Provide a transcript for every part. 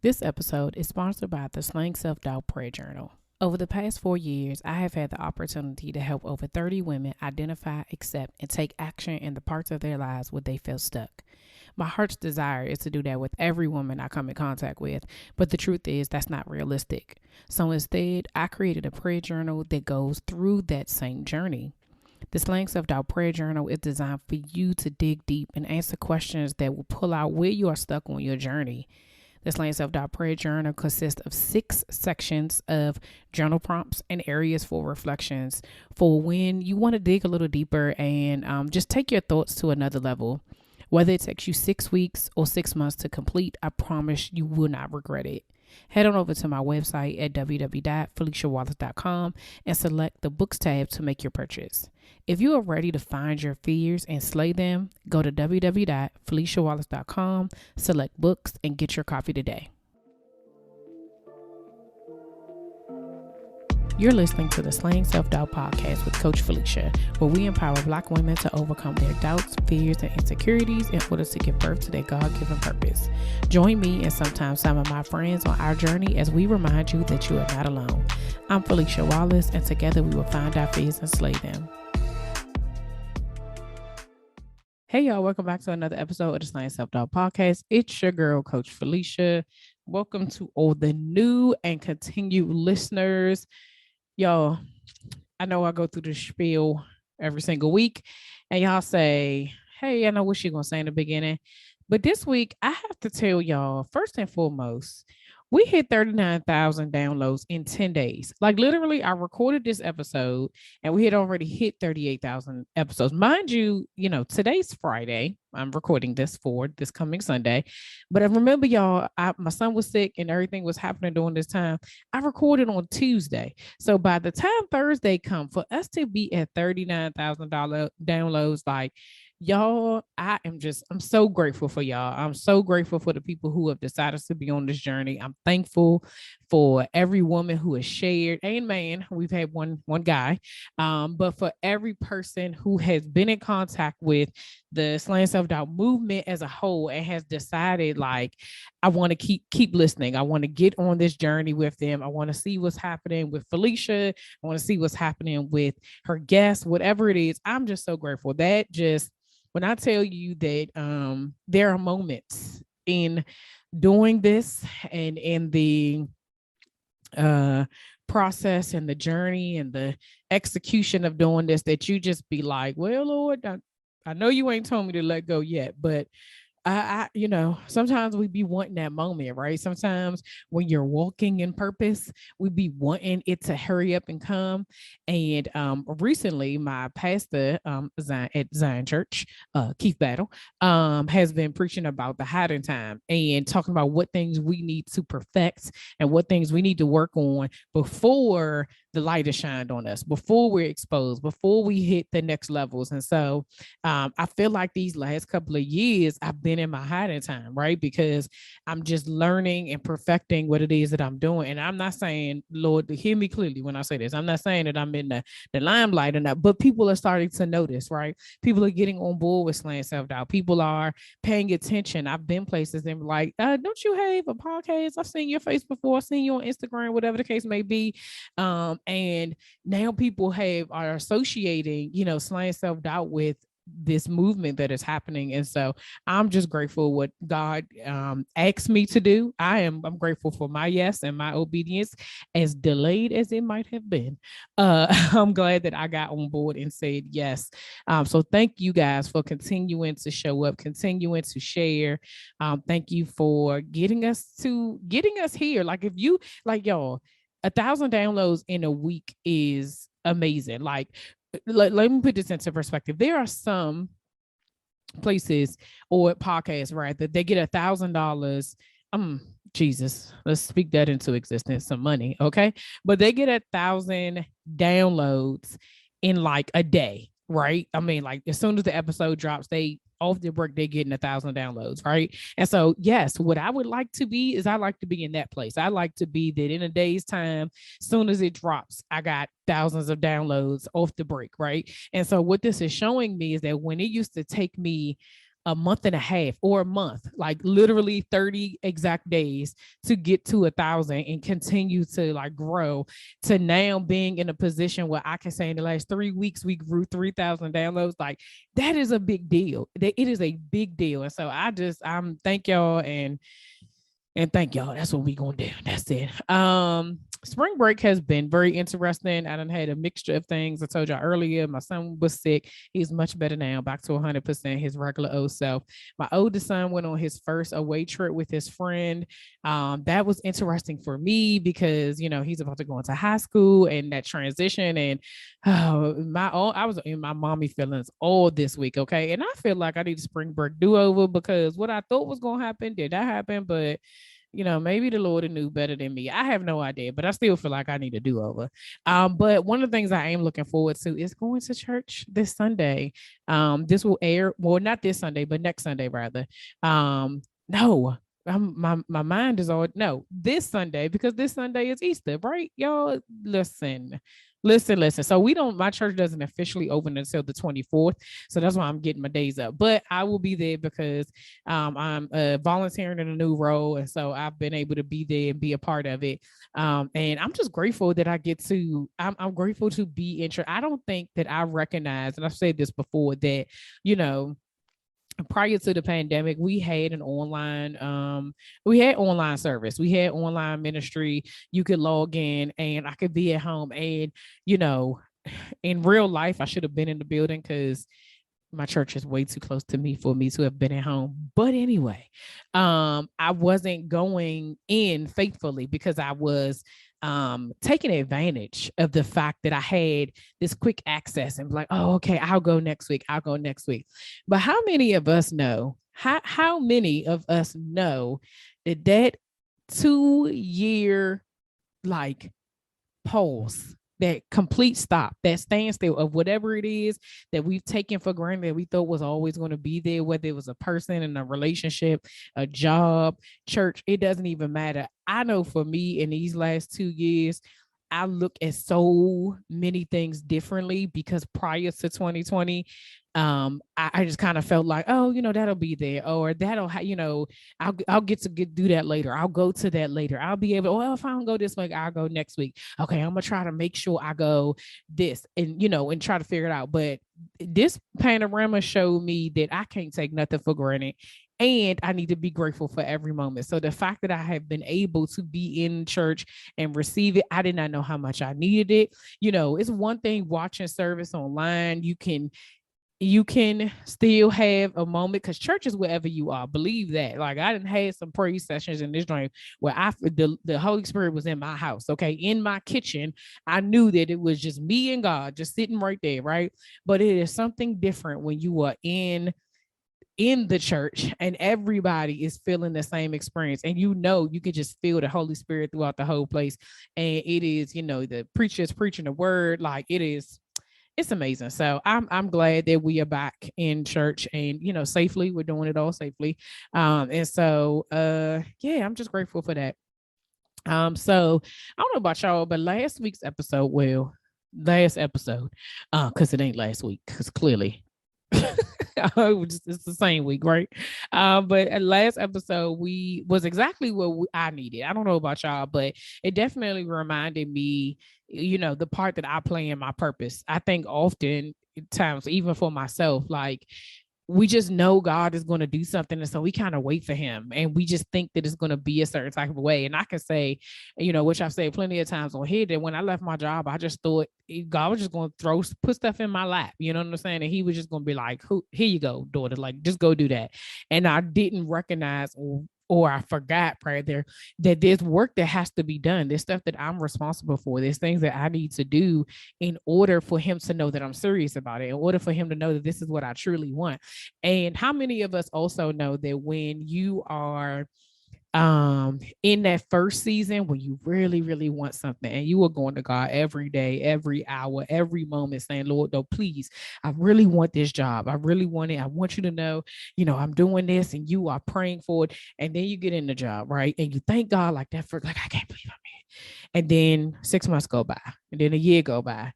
This episode is sponsored by the Slang Self-Doubt Prayer Journal. Over the past 4 years, I have had the opportunity to help over 30 women identify, accept, and take action in the parts of their lives where they feel stuck. My heart's desire is to do that with every woman I come in contact with, but the truth is that's not realistic. So instead, I created a prayer journal that goes through that same journey. The Slang Self-Doubt Prayer Journal is designed for you to dig deep and answer questions that will pull out where you are stuck on your journey. The Slang Self-Doubt Prayer Journal consists of 6 sections of journal prompts and areas for reflections for when you want to dig a little deeper and just take your thoughts to another level. Whether it takes you 6 weeks or 6 months to complete, I promise you will not regret it. Head on over to my website at www.feliciawallace.com and select the books tab to make your purchase. If you are ready to find your fears and slay them, go to www.feliciawallace.com, select books, and get your copy today. You're listening to the Slaying Self-Doubt podcast with Coach Felicia, where we empower Black women to overcome their doubts, fears, and insecurities in order to give birth to their God-given purpose. Join me and sometimes some of my friends on our journey as we remind you that you are not alone. I'm Felicia Wallace, and together we will find our fears and slay them. Hey y'all, welcome back to another episode of the Slaying Self-Doubt podcast. It's your girl, Coach Felicia. Welcome to all the new and continued listeners. Y'all, I know I go through the spiel every single week and y'all say, hey, I know what you're going to say in the beginning. But this week, I have to tell y'all, first and foremost, we hit 39,000 downloads in 10 days. Like literally, I recorded this episode and we had already hit 38,000 episodes. Mind you, today's Friday. I'm recording this for this coming Sunday. But I remember, y'all, my son was sick and everything was happening during this time. I recorded on Tuesday. So by the time Thursday come, for us to be at 39,000 downloads, like, y'all, I'm so grateful for y'all. I'm so grateful for the people who have decided to be on this journey. I'm thankful for every woman who has shared, and man, we've had one guy, but for every person who has been in contact with the Slaying Self-Doubt movement as a whole and has decided, like, I want to keep listening. I want to get on this journey with them. I want to see what's happening with Felicia. I want to see what's happening with her guests, whatever it is. I'm just so grateful. When I tell you that there are moments in doing this and in the process and the journey and the execution of doing this, that you just be like, well, Lord, I know you ain't told me to let go yet, but sometimes we be wanting that moment, right? Sometimes when you're walking in purpose, we be wanting it to hurry up and come. And recently, my pastor at Zion Church, Keith Battle, has been preaching about the hiding time and talking about what things we need to perfect and what things we need to work on before the light is shined on us, before we're exposed, before we hit the next levels. And so I feel like these last couple of years, I've been in my hiding time, right? Because I'm just learning and perfecting what it is that I'm doing. And I'm not saying, Lord, hear me clearly when I say this. I'm not saying that I'm in the limelight or not, but people are starting to notice, right? People are getting on board with Slaying Self-Doubt. People are paying attention. I've been places and like, don't you have a podcast? I've seen your face before. I've seen you on Instagram, whatever the case may be. And now people are associating, Slaying Self-Doubt with this movement that is happening. And so I'm just grateful what God asked me to do. I'm grateful for my yes and my obedience, as delayed as it might have been. I'm glad that I got on board and said yes. So thank you guys for continuing to show up, continuing to share. Thank you for getting us here. Like, if you like, y'all, 1,000 downloads in a week is amazing. Like, let me put this into perspective. There are some places or podcasts, right, that they get $1,000. Jesus, let's speak that into existence, some money, okay? But they get 1,000 downloads in like a day, right? I mean, like, as soon as the episode drops, they off the break, they're getting 1,000 downloads, right? And so, yes, what I would like to be is I like to be in that place. I like to be that in a day's time, soon as it drops, I got thousands of downloads off the break, right? And so what this is showing me is that when it used to take me a month and a half or a month, like literally 30 exact days to get to 1,000 and continue to like grow to now being in a position where I can say in the last 3 weeks, we grew 3,000 downloads. Like that is a big deal. It is a big deal. And so I'm thank y'all and thank y'all. That's what we gonna do. That's it. Spring break has been very interesting. I done had a mixture of things. I told y'all earlier, my son was sick. He's much better now, back to 100% his regular old self. My oldest son went on his first away trip with his friend. That was interesting for me because he's about to go into high school and that transition. And I was in my mommy feelings all this week. Okay, and I feel like I need a spring break do over because what I thought was gonna happen did not happen, but maybe the Lord knew better than me. I have no idea, but I still feel like I need a do-over. But one of the things I am looking forward to is going to church this Sunday. This will air, well, not this Sunday, but next Sunday rather. No, my mind is all no this Sunday because this Sunday is Easter, right? Y'all listen. So my church doesn't officially open until the 24th. So that's why I'm getting my days up. But I will be there because I'm volunteering in a new role. And so I've been able to be there and be a part of it. And I'm just grateful that I'm grateful to be in church. I don't think that I recognize, and I've said this before, that, prior to the pandemic, we had online service, we had online ministry. You could log in and I could be at home, and you know in real life I should have been in the building because my church is way too close to me for me to have been at home. But anyway, I wasn't going in faithfully because I was taking advantage of the fact that I had this quick access and like, oh, okay, I'll go next week. But how many of us know, how many of us know that 2 year like pause, that complete stop, that standstill of whatever it is that we've taken for granted that we thought was always going to be there, whether it was a person in a relationship, a job, church, it doesn't even matter. I know for me in these last 2 years, I look at so many things differently because prior to 2020, I just kind of felt like, oh, that'll be there, or I'll get to do that later. I'll go to that later. I'll be able, well, if I don't go this week, I'll go next week. Okay, I'm gonna try to make sure I go this and try to figure it out. But this panorama showed me that I can't take nothing for granted. And I need to be grateful for every moment. So the fact that I have been able to be in church and receive it, I did not know how much I needed it. It's one thing watching service online. You can still have a moment because church is wherever you are. Believe that. Like I didn't have some praise sessions in this joint where the Holy Spirit was in my house. Okay, in my kitchen, I knew that it was just me and God, just sitting right there, right? But it is something different when you are in the church and everybody is feeling the same experience, and you can just feel the Holy Spirit throughout the whole place. And it is, the preacher is preaching the word, like it's amazing. So I'm glad that we are back in church and safely. We're doing it all safely. And so yeah, I'm just grateful for that. So I don't know about y'all, but last episode, because it ain't last week, because clearly it's the same week, right? But at last episode, we was exactly what I needed. I don't know about y'all, but it definitely reminded me, the part that I play in my purpose. I think often times, even for myself, like we just know God is going to do something. And so we kind of wait for him and we just think that it's going to be a certain type of way. And I can say, which I've said plenty of times on here, that when I left my job, I just thought God was just going to put stuff in my lap. You know what I'm saying? And he was just going to be like, here you go, daughter, like just go do that. And I didn't recognize or I forgot rather that there's work that has to be done. There's stuff that I'm responsible for. There's things that I need to do in order for him to know that I'm serious about it, in order for him to know that this is what I truly want. And how many of us also know that when you are in that first season when you really, really want something and you are going to God every day, every hour, every moment saying, Lord, no, please, I really want this job. I really want it. I want you to know, I'm doing this, and you are praying for it. And then you get in the job, right? And you thank God like that for like, I can't believe I'm in. And then 6 months go by, and then a year go by,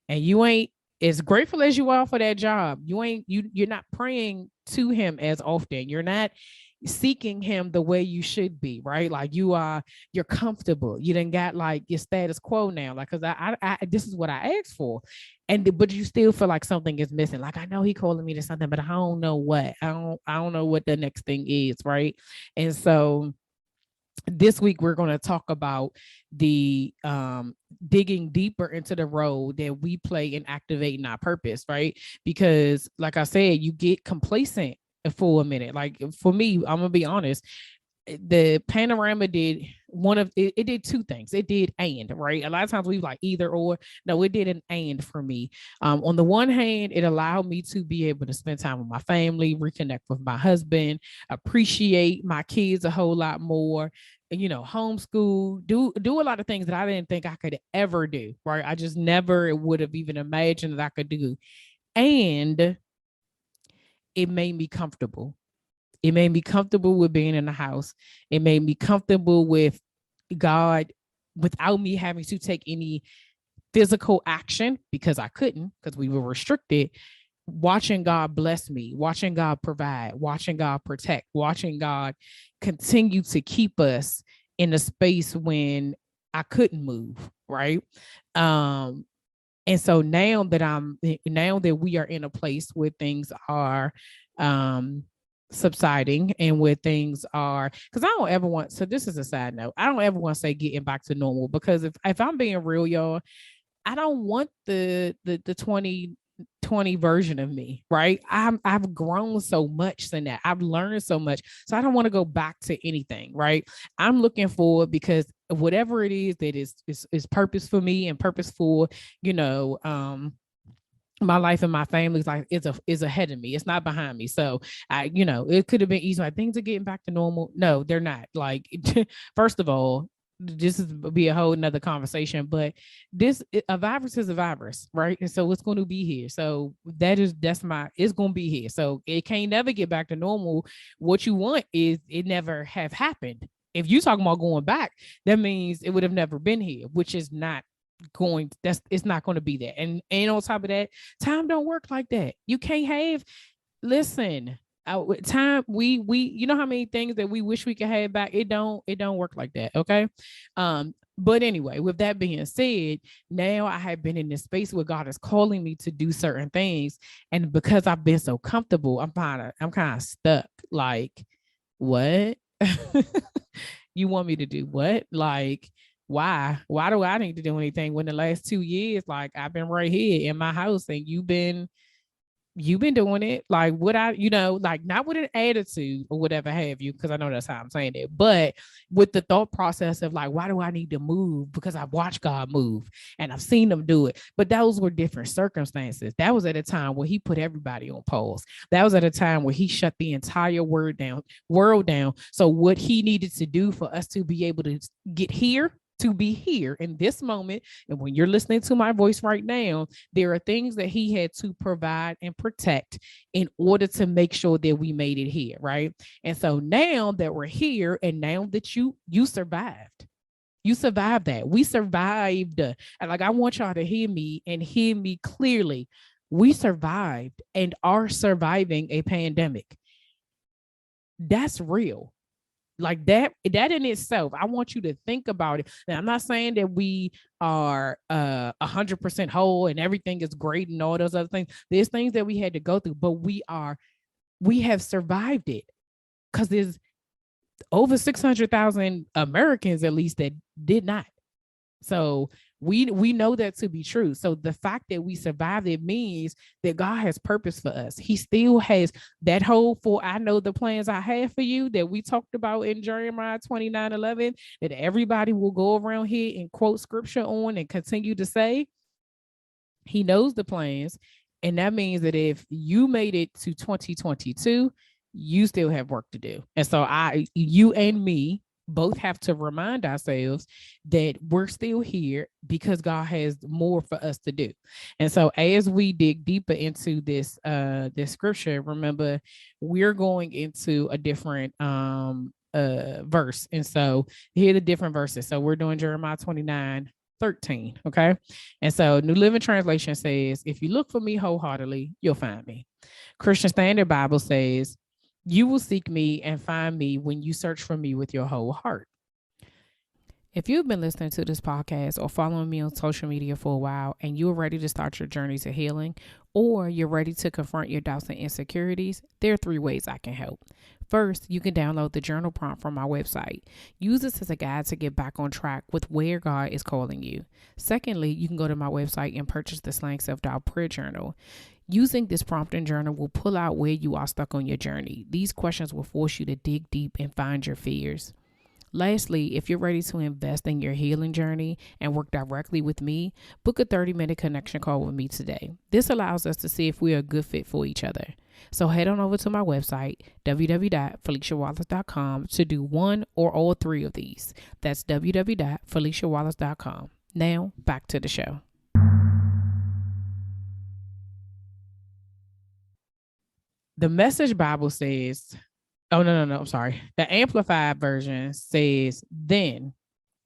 and you ain't as grateful as you are for that job. You're not praying to him as often. You're not seeking him the way you should be, right? Like you're comfortable. You done got like your status quo now. Like, cause I this is what I asked for. But you still feel like something is missing. Like, I know he calling me to something, but I don't know what. I don't know what the next thing is, right? And so this week we're going to talk about the digging deeper into the role that we play in activating our purpose, right? Because like I said, you get complacent for a minute. Like for me, I'm gonna be honest, the panorama did it did two things. It did and, right? A lot of times we like either or. No, it did an and for me. On the one hand, it allowed me to be able to spend time with my family, reconnect with my husband, appreciate my kids a whole lot more, homeschool, do a lot of things that I didn't think I could ever do, right? I just never would have even imagined that I could do. And it made me comfortable. It made me comfortable with being in the house. It made me comfortable with God without me having to take any physical action because I couldn't, because we were restricted. Watching God bless me, watching God provide, watching God protect, watching God continue to keep us in a space when I couldn't move, right? And so now that we are in a place where things are subsiding and where things are, because I don't ever want, so this is a side note, I don't ever want to say getting back to normal, because if I'm being real, y'all, I don't want the 2020 version of me, right? I've grown so much in that. I've learned so much. So I don't want to go back to anything, right? I'm looking forward, because whatever it is that is purpose for me and purpose for, my life and my family's life is ahead of me. It's not behind me. So it could have been easy. Like, things are getting back to normal. No, they're not. Like, first of all, this is be a whole nother conversation, but a virus is a virus, right? And so it's going to be here. So it's going to be here. So it can't never get back to normal. What you want is it never have happened. If you talking about going back, that means it would have never been here, which is not it's not going to be there. And on top of that, time don't work like that. You can't have, listen, time, we you know how many things that we wish we could have back. It don't work like that. Okay. But anyway, with that being said, now I have been in this space where God is calling me to do certain things, and because I've been so comfortable, I'm kind of stuck. Like, what? You want me to do what? Like, why do I need to do anything when the last 2 years, like, I've been right here in my house and you've been doing it? Like, what like, not with an attitude or whatever have you, because I know that's how I'm saying it, but with the thought process of like, why do I need to move? Because I've watched God move and I've seen them do it. But those were different circumstances. That was at a time where he put everybody on pause. That was at a time where he shut the entire world down. So what he needed to do for us to be able to get here, to be here in this moment, and when you're listening to my voice right now, there are things that he had to provide and protect in order to make sure that we made it here, right? And so now that we're here, and now that you survived, that we survived, and like, I want y'all to hear me and hear me clearly. We survived and are surviving a pandemic. That's real. Like, that in itself, I want you to think about it. Now, I'm not saying that we are 100% whole and everything is great and all those other things. There's things that we had to go through, but we have survived it, because there's over 600,000 Americans at least that did not. So we know that to be true. So the fact that we survived it means that God has purpose for us. He still has that whole, for I know the plans I have for you, that we talked about in Jeremiah 29:11, that everybody will go around here and quote scripture on and continue to say. He knows the plans. And that means that if you made it to 2022, you still have work to do. And so you and me both have to remind ourselves that we're still here because God has more for us to do. And so as we dig deeper into this scripture, remember, we're going into a different verse. And so here are the different verses. So we're doing Jeremiah 29, 13. Okay. And so New Living Translation says, if you look for me wholeheartedly, you'll find me. Christian Standard Bible says, you will seek me and find me when you search for me with your whole heart. If you've been listening to this podcast or following me on social media for a while and you're ready to start your journey to healing, or you're ready to confront your doubts and insecurities, there are 3 ways I can help. First, you can download the journal prompt from my website. Use this as a guide to get back on track with where God is calling you. Secondly, you can go to my website and purchase the Slaying Self-Doubt Prayer Journal. Using this prompt and journal will pull out where you are stuck on your journey. These questions will force you to dig deep and find your fears. Lastly, if you're ready to invest in your healing journey and work directly with me, book a 30-minute connection call with me today. This allows us to see if we are a good fit for each other. So head on over to my website, www.feliciawallace.com, to do one or all 3 of these. That's www.feliciawallace.com. Now, back to the show. The Message Bible says, no, I'm sorry. The Amplified version says, then,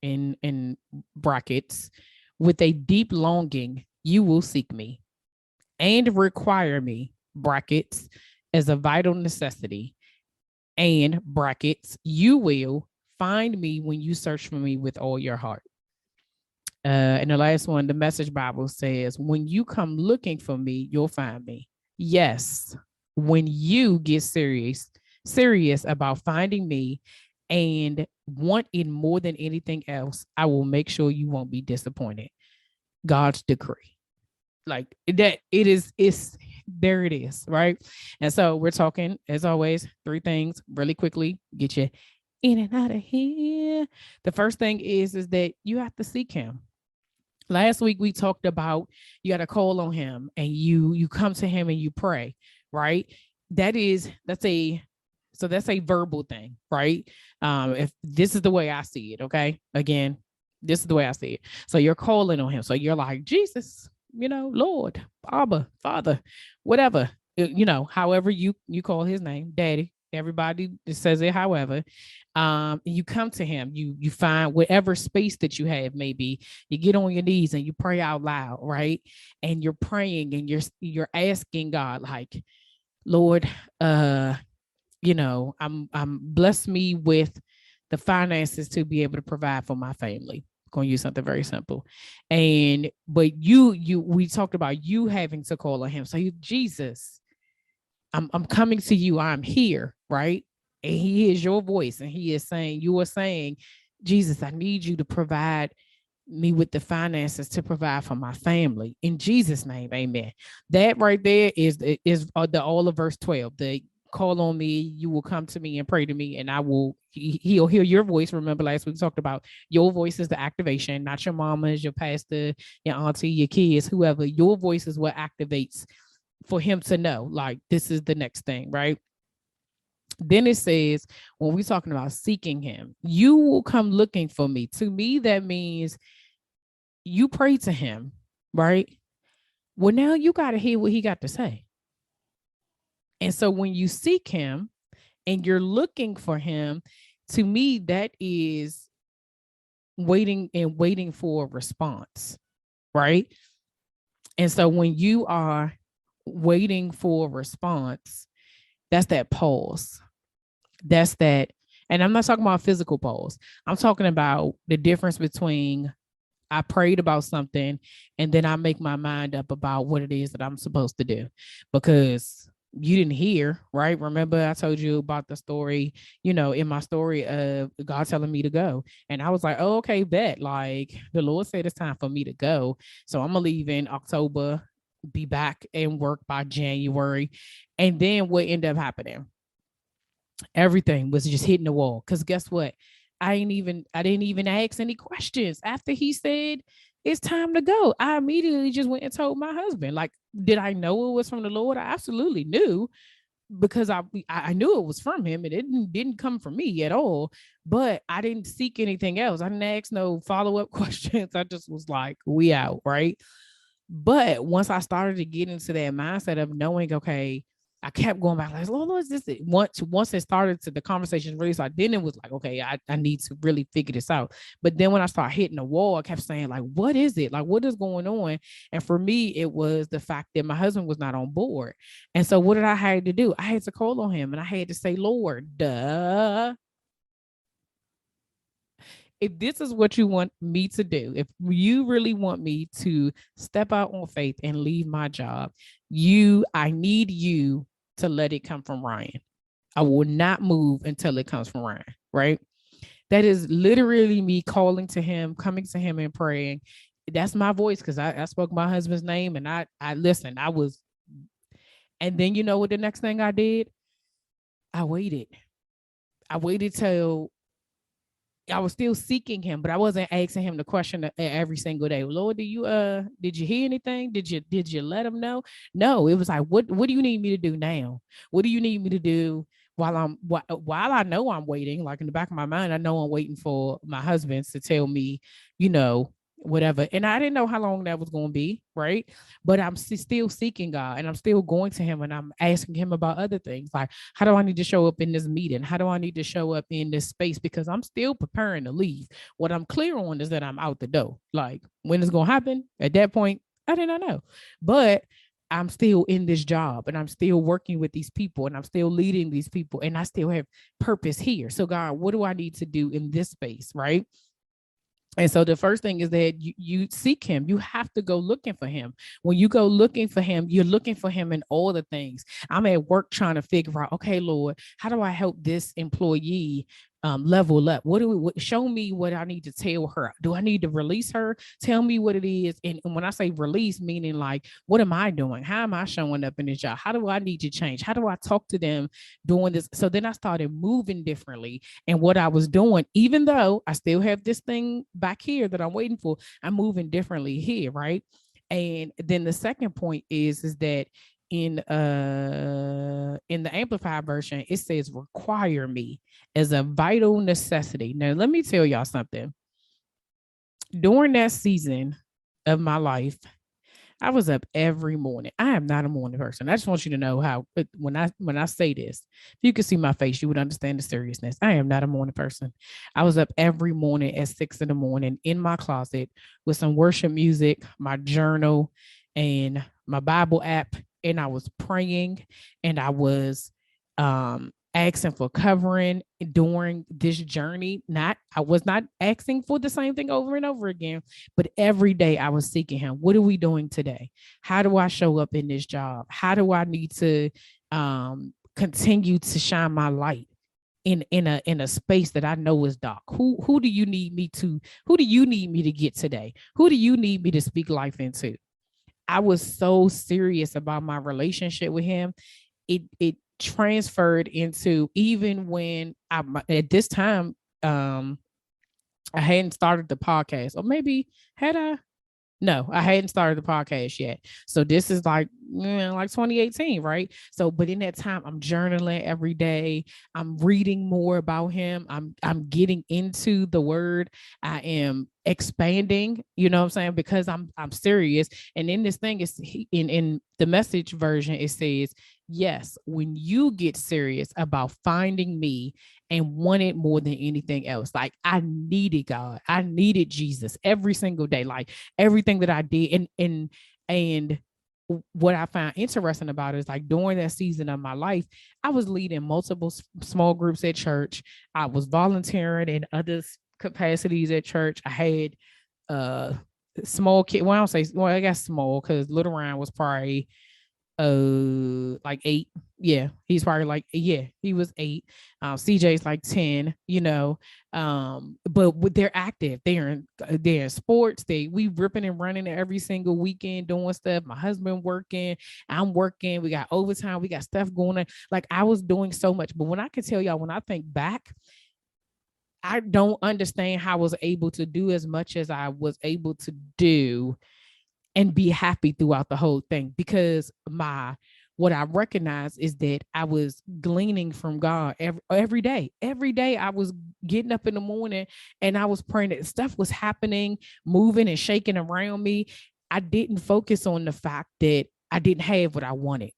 in brackets, with a deep longing, you will seek me and require me, brackets, as a vital necessity, and brackets, you will find me when you search for me with all your heart. And the last one, the Message Bible says, when you come looking for me, you'll find me. Yes, when you get serious about finding me and want it more than anything else, I will make sure you won't be disappointed. God's decree. Like that, there it is, right? And so we're talking, as always, 3 things really quickly, get you in and out of here. The first thing is that you have to seek him. Last week we talked about you got to call on him and you come to him and you pray, right? That's a verbal thing, right? If this is the way I see it, okay? Again, this is the way I see it. So you're calling on him. So you're like, Jesus, Lord, Abba, Father, whatever, however you call his name, Daddy. Everybody says it, however. You come to him, you find whatever space that you have, maybe you get on your knees and you pray out loud, right? And you're praying and you're asking God, like, Lord, I'm bless me with the finances to be able to provide for my family. I'm going to use something very simple. But we talked about you having to call on him. So Jesus, I'm coming to you. I'm here, right? And he is your voice. And you are saying, Jesus, I need you to provide me with the finances to provide for my family. In Jesus' name, amen. That right there is the all of verse 12. The call on me, you will come to me and pray to me, and he'll hear your voice. Remember last week we talked about your voice is the activation, not your mama's, your pastor, your auntie, your kids, whoever. Your voice is what activates for him to know, like, this is the next thing, right? Then it says, when we're talking about seeking him, you will come looking for me. To me, that means you pray to him, right? Well, now you got to hear what he got to say. And so when you seek him and you're looking for him, to me, that is waiting for a response, right? And so when you are waiting for a response, that's that pause. That's that. And I'm not talking about physical pause. I'm talking about the difference between I prayed about something and then I make my mind up about what it is that I'm supposed to do, because you didn't hear, right? Remember I told you about the story, in my story of God telling me to go. And I was like, oh, okay, bet. Like the Lord said it's time for me to go. So I'm going to leave in October, be back and work by January. And then what ended up happening? Everything was just hitting the wall. Because guess what? I didn't even ask any questions. After he said it's time to go, I immediately just went and told my husband. Like, did I know it was from the Lord? I absolutely knew, because I knew it was from him. It didn't come from me at all. But I didn't seek anything else. I didn't ask no follow-up questions. I just was like, we out, right? But once I started to get into that mindset of knowing, okay, I kept going back, like, Lord, is this it? Once it started to the conversation really started, then it was like, okay, I need to really figure this out. But then when I started hitting the wall, I kept saying, like, what is it? Like, what is going on? And for me, it was the fact that my husband was not on board. And so what did I have to do? I had to call on him and I had to say, Lord, duh. If this is what you want me to do, if you really want me to step out on faith and leave my job, I need you to let it come from Ryan. I will not move until it comes from Ryan, right? That is literally me calling to him, coming to him and praying. That's my voice because I spoke my husband's name and I listened. And then you know what the next thing I did? I waited. I waited till I was still seeking him, but I wasn't asking him the question every single day. Lord, did you hear anything? Did you let him know? No, it was like, what do you need me to do now? What do you need me to do while I know I'm waiting? Like in the back of my mind, I know I'm waiting for my husband to tell me, you know, whatever. And I didn't know how long that was going to be, right? But I'm still seeking God and I'm still going to him and I'm asking him about other things. Like, how do I need to show up in this meeting? How do I need to show up in this space? Because I'm still preparing to leave. What I'm clear on is that I'm out the door. Like, when it's going to happen at that point, I did not know. But I'm still in this job and I'm still working with these people and I'm still leading these people and I still have purpose here. So, God, what do I need to do in this space? Right. And so the first thing is that you seek him. You have to go looking for him. When you go looking for him, you're looking for him in all the things. I'm at work trying to figure out, okay, Lord, how do I help this employee level up? Show me what I need to tell her? Do I need to release her? Tell me what it is. And when I say release, meaning like, what am I doing? How am I showing up in this job? How do I need to change? How do I talk to them doing this? So then I started moving differently. And what I was doing, even though I still have this thing back here that I'm waiting for, I'm moving differently here, right? And then the second point is that in the amplified version, it says require me as a vital necessity. Now, let me tell y'all something. During that season of my life, I was up every morning. I am not a morning person. I just want you to know how when I say this, if you could see my face, you would understand the seriousness. I am not a morning person. I was up every morning at 6 in the morning in my closet with some worship music, my journal, and my Bible app, and I was praying and I was asking for covering during this journey. I was not asking for the same thing over and over again, but every day I was seeking him. What are we doing today? How do I show up in this job? How do I need to continue to shine my light in a space that I know is dark? Who do you need me to get today? Who do you need me to speak life into? I was so serious about my relationship with him. It transferred into, even when I at this time I hadn't started the podcast, or maybe had I? No, I hadn't started the podcast yet. So this is like 2018, right? So, but in that time, I'm journaling every day. I'm reading more about him. I'm getting into the word. I am expanding, you know what I'm saying? Because I'm serious. And in this thing is in the message version, it says, yes, when you get serious about finding me and want it more than anything else. Like, I needed God. I needed Jesus every single day. Like, everything that I did. And what I find interesting about it is, like, during that season of my life, I was leading multiple small groups at church. I was volunteering in other capacities at church. I had small kid. Well, I don't say, well, I guess small because little Ryan was probably like 8. Yeah, he's probably like, yeah, he was 8. CJ's like 10, you know. But they're active. They're in sports. We ripping and running every single weekend doing stuff. My husband working, I'm working, we got overtime, we got stuff going on. Like, I was doing so much. But when I can tell y'all, when I think back, I don't understand how I was able to do as much as I was able to do and be happy throughout the whole thing, because what I recognize is that I was gleaning from God every day. Every day I was getting up in the morning and I was praying that stuff was happening, moving and shaking around me. I didn't focus on the fact that I didn't have what I wanted.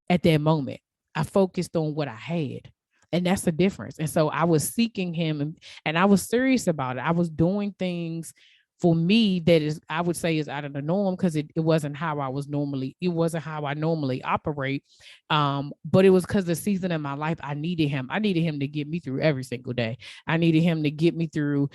at that moment. I focused on what I had. And that's the difference. And so I was seeking him, and I was serious about it. I was doing things for me that is, I would say, is out of the norm, because it wasn't how it wasn't how I normally operate. But it was because the season of my life, I needed him. I needed him to get me through every single day. I needed him to get me through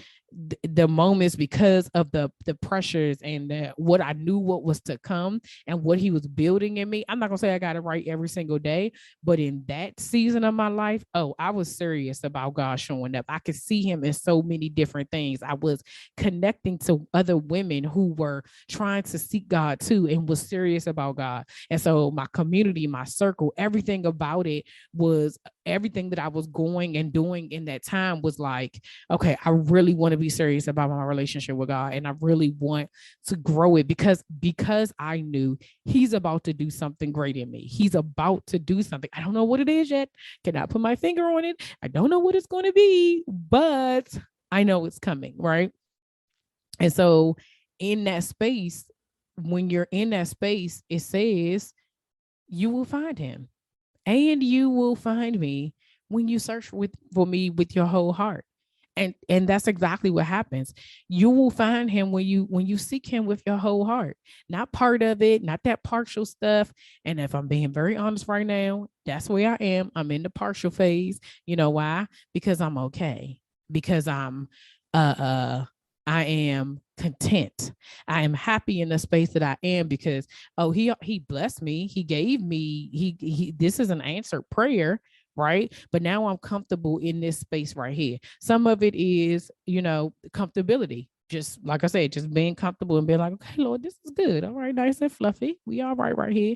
the moments, because of the pressures and what I knew what was to come and what he was building in me. I'm not gonna say I got it right every single day, but in that season of my life, oh, I was serious about God showing up. I could see him in so many different things. I was connecting to other women who were trying to seek God too and was serious about God. And so my community, my circle, everything about it was, everything that I was going and doing in that time was like, okay, I really want to be serious about my relationship with God, and I really want to grow it, because I knew he's about to do something great in me. He's about to do something. I don't know what it is yet. Cannot put my finger on it. I don't know what it's going to be, but I know it's coming, right? And so in that space, when you're in that space, it says you will find him, and you will find me when you search for me with your whole heart. And that's exactly what happens. You will find him when you seek him with your whole heart, not part of it, not that partial stuff. And if I'm being very honest right now, that's where I am. I'm in the partial phase. You know why? Because I'm okay. Because uh uh I am content. I am happy in the space that I am, because he blessed me. He gave me, he this is an answered prayer, right? But now I'm comfortable in this space right here. Some of it is, comfortability. Just like I said, just being comfortable and being like, okay, Lord, this is good. All right, nice and fluffy. We all right here.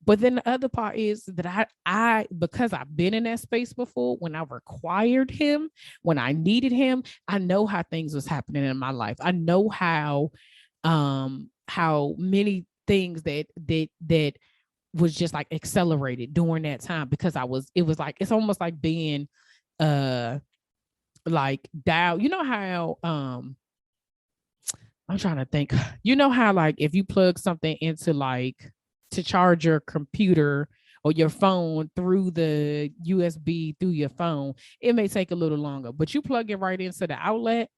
But then the other part is that I because I've been in that space before, when I required him, when I needed him, I know how things was happening in my life. I know how many things that was just like accelerated during that time, because it was like, it's almost like being uh like dial. You know how I'm trying to think. You know how, like, if you plug something into, like, to charge your computer or your phone through the USB through your phone, it may take a little longer, but you plug it right into the outlet,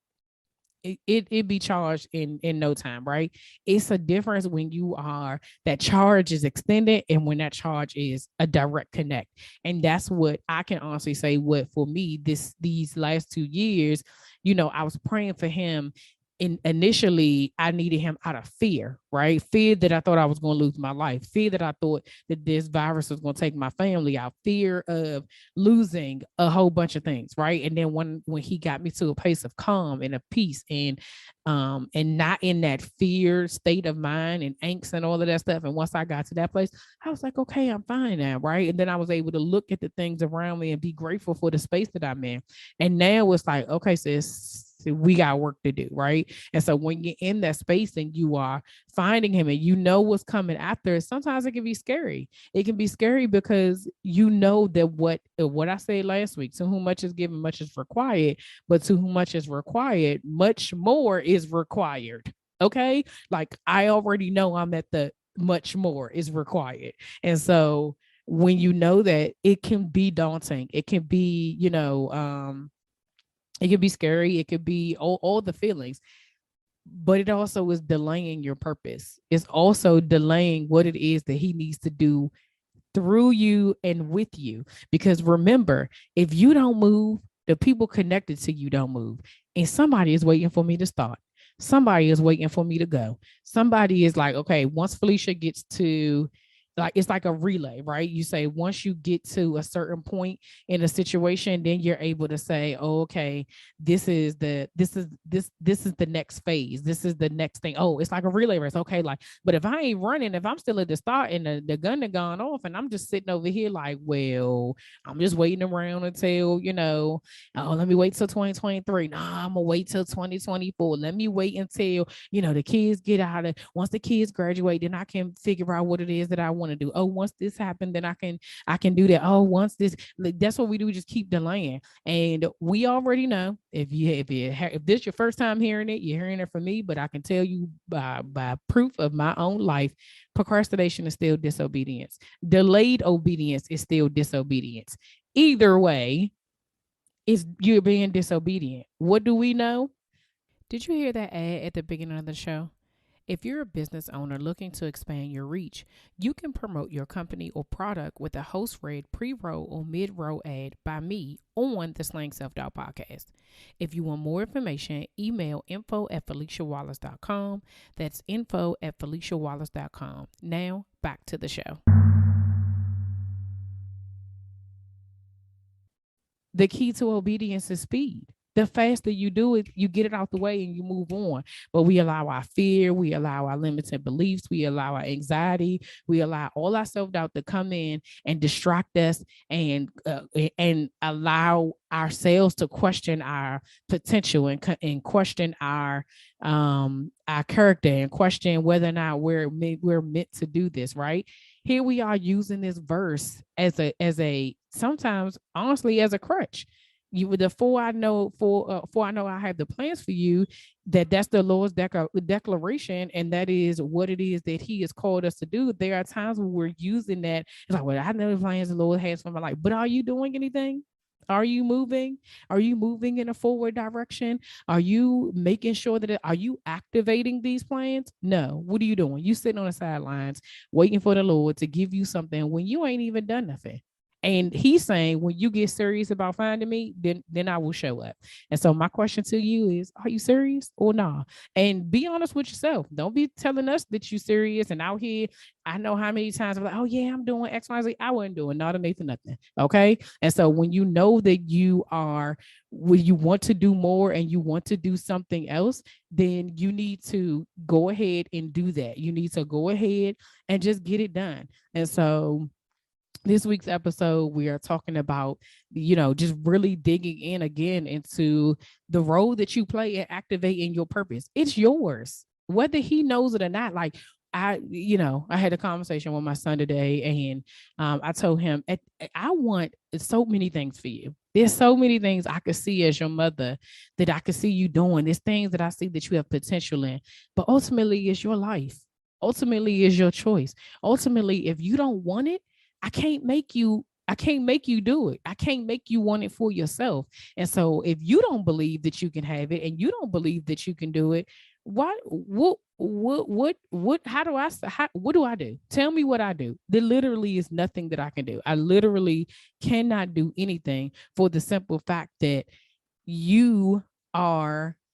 it be charged in no time, right? It's a difference when you are, that charge is extended, and when that charge is a direct connect. And that's what I can honestly say, what for me, these last 2 years, I was praying for him. Initially, I needed him out of fear, right? Fear that I thought I was going to lose my life, fear that I thought that this virus was going to take my family out, fear of losing a whole bunch of things, right? And then when he got me to a place of calm and a peace, and not in that fear state of mind and angst and all of that stuff. And once I got to that place, I was like, okay, I'm fine now, right? And then I was able to look at the things around me and be grateful for the space that I'm in. And now it's like, okay, sis, we got work to do, right? And so when you're in that space and you are finding him, and you know what's coming after, sometimes it can be scary. It can be scary because you know that what I said last week, to whom much is given, much is required, but to whom much is required, much more is required. Okay, like, I already know I'm at the much more is required. And so when you know that, it can be daunting, it can be, it could be scary. It could be all the feelings, but it also is delaying your purpose. It's also delaying what it is that he needs to do through you and with you. Because remember, if you don't move, the people connected to you don't move. And somebody is waiting for me to start. Somebody is waiting for me to go. Somebody is like, okay, once Felicia gets to, like, it's like a relay, right? You say, once you get to a certain point in a situation, then you're able to say, oh, okay, this is the next phase. This is the next thing. Oh, it's like a relay race. Okay, like, but if I ain't running, if I'm still at the start and the gun has gone off, and I'm just sitting over here like, well, I'm just waiting around until, oh, let me wait till 2023. Nah, I'm gonna wait till 2024. Let me wait until, the kids get out of, once the kids graduate, then I can figure out what it is that I want want to do. Oh, once this happened, then I can do that. Oh, once this, like, that's what we do. We just keep delaying. And we already know, if this is your first time hearing it, you're hearing it from me, but I can tell you by proof of my own life, procrastination is still disobedience. Delayed obedience is still disobedience. Either way, is you're being disobedient. What do we know? Did you hear that ad at the beginning of the show? If you're a business owner looking to expand your reach, you can promote your company or product with a host read pre-roll or mid-roll ad by me on the Slang Self-Doubt podcast. If you want more information, email info@FeliciaWallace.com. That's info@FeliciaWallace.com. Now, back to the show. The key to obedience is speed. The faster you do it, you get it out the way and you move on. But we allow our fear, we allow our limited beliefs, we allow our anxiety, we allow all our self-doubt to come in and distract us, and allow ourselves to question our potential, and question our character, and question whether or not we're meant to do this, right? Here we are using this verse as a sometimes honestly as a crutch. You would, for I know I have the plans for you, that's the Lord's declaration, and that is what it is that He has called us to do. There are times when we're using that. It's like, well, I know the plans the Lord has for my life, but are you doing anything? Are you moving? Are you moving in a forward direction? Are you making sure are you activating these plans? No. What are you doing? You sitting on the sidelines waiting for the Lord to give you something when you ain't even done nothing. And He's saying, when you get serious about finding me, then I will show up. And so my question to you is, are you serious or not? And be honest with yourself. Don't be telling us that you're serious and out here. I know how many times I'm like, oh yeah, I'm doing X, Y, Z. I wasn't doing not a Nathan nothing. Okay. And so when you know that when you want to do more and you want to do something else, then you need to go ahead and do that. You need to go ahead and just get it done. And so this week's episode, we are talking about, just really digging in again into the role that you play in activating your purpose. It's yours, whether he knows it or not. Like, I had a conversation with my son today, and I told him, I want so many things for you. There's so many things I could see as your mother that I could see you doing. There's things that I see that you have potential in, but ultimately it's your life. Ultimately is your choice. Ultimately, if you don't want it, I can't make you do it. I can't make you want it for yourself. And so if you don't believe that you can have it, and you don't believe that you can do it, what do I do? Tell me what I do. There literally is nothing that I can do. I literally cannot do anything, for the simple fact that you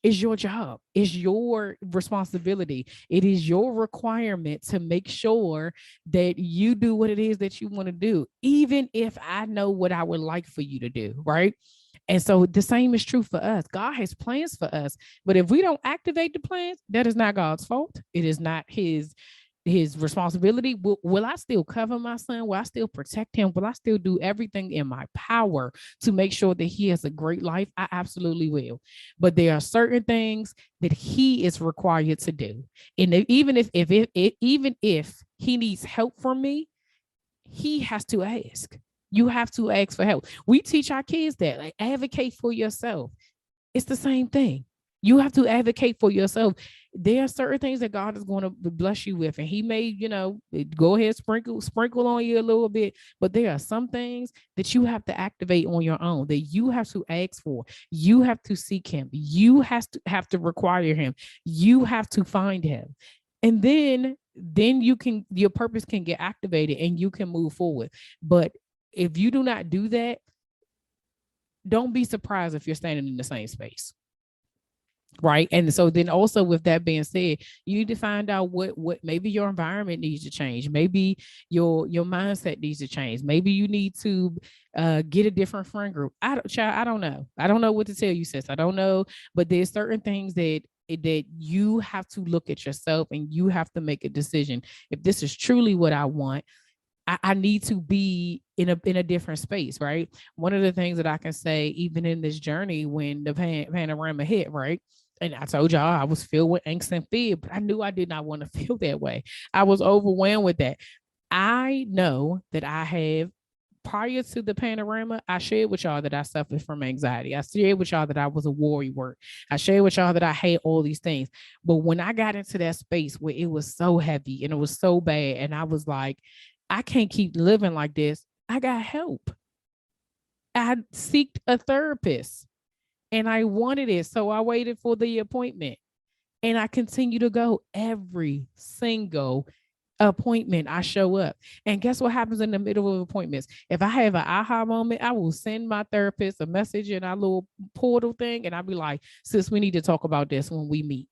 is your job. It's your responsibility. It is your requirement to make sure that you do what it is that you want to do, even if I know what I would like for you to do, right? And so the same is true for us. God has plans for us, but if we don't activate the plans, that is not God's fault. It is not his responsibility. Will I still cover my son? Will I still protect him? Will I still do everything in my power to make sure that he has a great life? I absolutely will. But there are certain things that he is required to do. And even if he needs help from me, he has to ask. You have to ask for help. We teach our kids that, like, advocate for yourself. It's the same thing. You have to advocate for yourself. There are certain things that God is going to bless you with, and He may, go ahead, sprinkle on you a little bit. But there are some things that you have to activate on your own, that you have to ask for. You have to seek Him. You have to require Him. You have to find Him, and then your purpose can get activated, and you can move forward. But if you do not do that, don't be surprised if you're standing in the same space. Right. And so then also, with that being said, you need to find out what maybe your environment needs to change. Maybe your mindset needs to change. Maybe you need to get a different friend group. I don't know. I don't know what to tell you, sis. I don't know. But there's certain things that you have to look at yourself, and you have to make a decision. If this is truly what I want, I need to be in a different space, right? One of the things that I can say, even in this journey, when the panorama hit, right? And I told y'all I was filled with angst and fear, but I knew I did not want to feel that way. I was overwhelmed with that. I know that I have, prior to the panorama, I shared with y'all that I suffered from anxiety. I shared with y'all that I was a warrior. I shared with y'all that I hate all these things. But when I got into that space where it was so heavy and it was so bad, and I was like, I can't keep living like this, I got help. I seeked a therapist and I wanted it. So I waited for the appointment and I continue to go every single appointment. I show up. And guess what happens in the middle of appointments? If I have an aha moment, I will send my therapist a message in our little portal thing. And I'll be like, sis, we need to talk about this when we meet.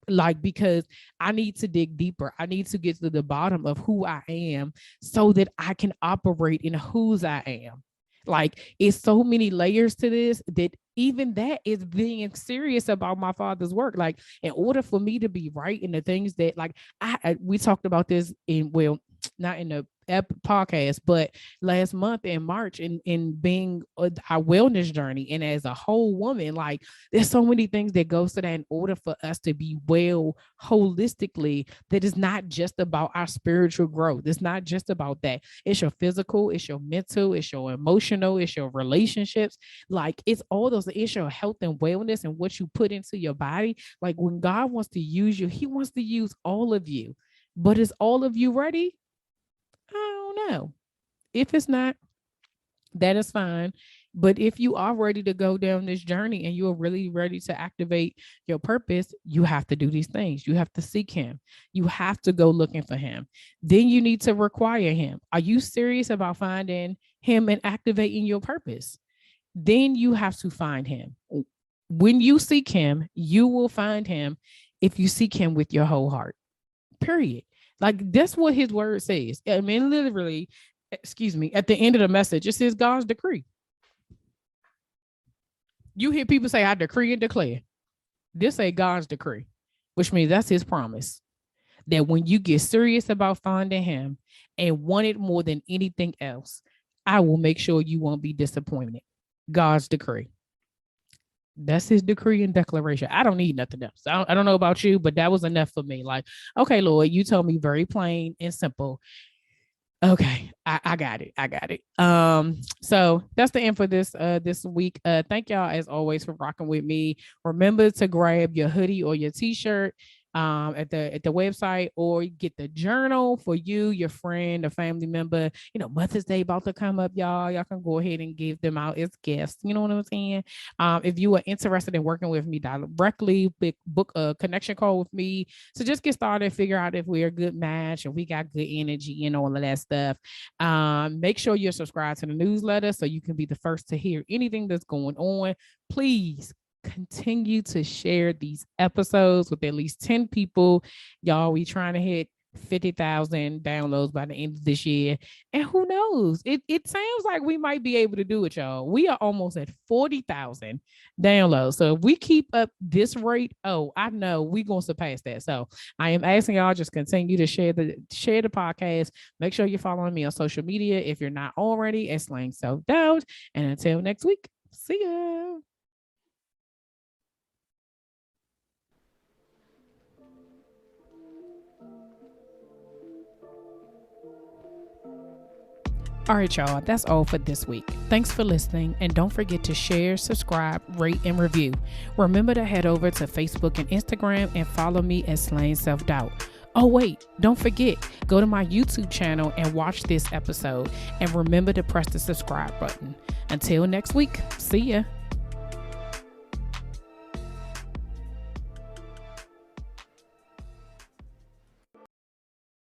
Like, because I need to dig deeper. I need to get to the bottom of who I am so that I can operate in whose I am. Like, it's so many layers to this that even that is being serious about my father's work. Like, in order for me to be right in the things that, like, we talked about this in, well, not in the podcast, but last month in March, in being our wellness journey, and as a whole woman, like, there's so many things that goes to that in order for us to be well holistically. That is not just about our spiritual growth. It's not just about that. It's your physical, it's your mental, it's your emotional, it's your relationships. Like, it's all those. It's your health and wellness and what you put into your body. Like, when God wants to use you, he wants to use all of you. But is all of you ready? I don't know. If it's not, that is fine. But if you are ready to go down this journey and you're really ready to activate your purpose, you have to do these things. You have to seek him. You have to go looking for him. Then you need to require him. Are you serious about finding him and activating your purpose? Then you have to find him. When you seek him, you will find him if you seek him with your whole heart. Period. Like, that's what his word says. I mean, literally, excuse me, at the end of the message, it says God's decree. You hear people say, I decree and declare. This ain't God's decree, which means that's his promise. That when you get serious about finding him and want it more than anything else, I will make sure you won't be disappointed. God's decree. That's his decree and declaration. I don't need nothing else. I don't know about you, but that was enough for me. Like, okay, Lord, you told me very plain and simple. Okay, I got it. I got it. So that's the end for this week. Thank y'all as always for rocking with me. Remember to grab your hoodie or your t-shirt at the website, or get the journal for you, your friend, a family member. Mother's Day about to come up, y'all can go ahead and give them out as gifts. You know what I'm saying? If you are interested in working with me directly, book a connection call with me. So just get started, figure out if we're a good match and we got good energy and all of that stuff. Make sure you're subscribed to the newsletter so you can be the first to hear anything that's going on. Please continue to share these episodes with at least 10 people. Y'all, we trying to hit 50,000 downloads by the end of this year. And who knows? It sounds like we might be able to do it, y'all. We are almost at 40,000 downloads. So if we keep up this rate, I know we're going to surpass that. So I am asking y'all, just continue to share the podcast. Make sure you're following me on social media if you're not already, at Slaying Self-Doubt. And until next week, see ya. All right, y'all, that's all for this week. Thanks for listening, and don't forget to share, subscribe, rate, and review. Remember to head over to Facebook and Instagram and follow me at Slaying Self-Doubt. Oh, wait, don't forget, go to my YouTube channel and watch this episode, and remember to press the subscribe button. Until next week, see ya.